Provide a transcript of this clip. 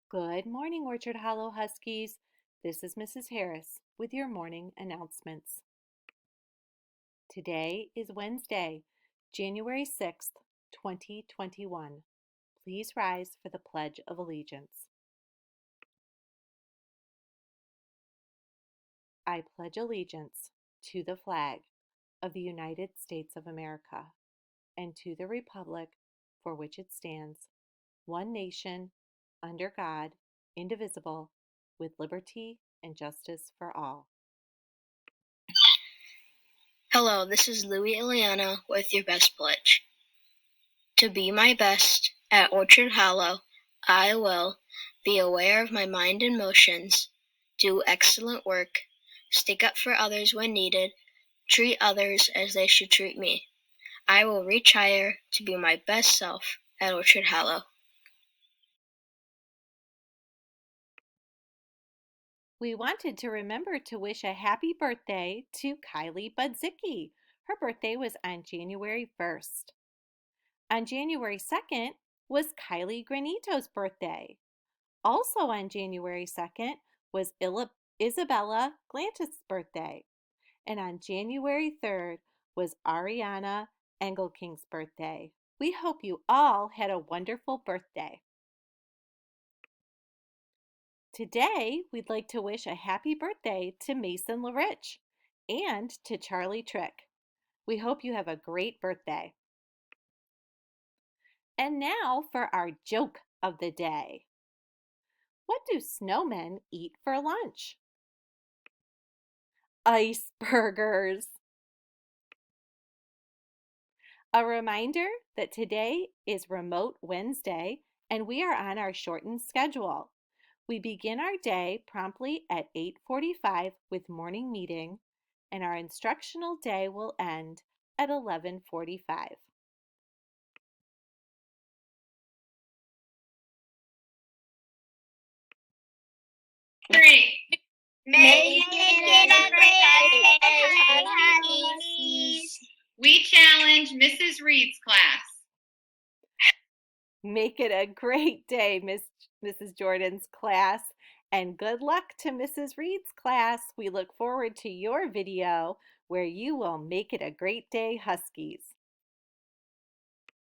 Good morning, Orchard Hollow Huskies. This is Mrs. Harris with your morning announcements. Today is Wednesday, January 6th, 2021. Please rise for the Pledge of Allegiance. I pledge allegiance to the flag of the United States of America and to the republic for which it stands, one nation, under God, indivisible, with liberty and justice for all. Hello, this is Louie Ileana with your best pledge. To be my best at Orchard Hollow, I will be aware of my mind and motions, do excellent work, stick up for others when needed, treat others as they should treat me. I will reach higher to be my best self at Orchard Hollow. We wanted to remember to wish a happy birthday to Kylie Budzicki. Her birthday was on January 1st. On January 2nd was Kylie Granito's birthday. Also on January 2nd was Isabella Glantis' birthday. And on January 3rd was Ariana Engelking's birthday. We hope you all had a wonderful birthday. Today, we'd like to wish a happy birthday to Mason LaRich and to Charlie Trick. We hope you have a great birthday. And now for our joke of the day. What do snowmen eat for lunch? Icebergers. A reminder that today is Remote Wednesday and we are on our shortened schedule. We begin our day promptly at 8:45 with morning meeting, and our instructional day will end at 11:45. Three. Make it a great day, Huskies. We challenge Mrs. Reed's class. Make it a great day, Mrs. Jordan's class, and good luck to Mrs. Reed's class. We look forward to your video where you will make it a great day, Huskies.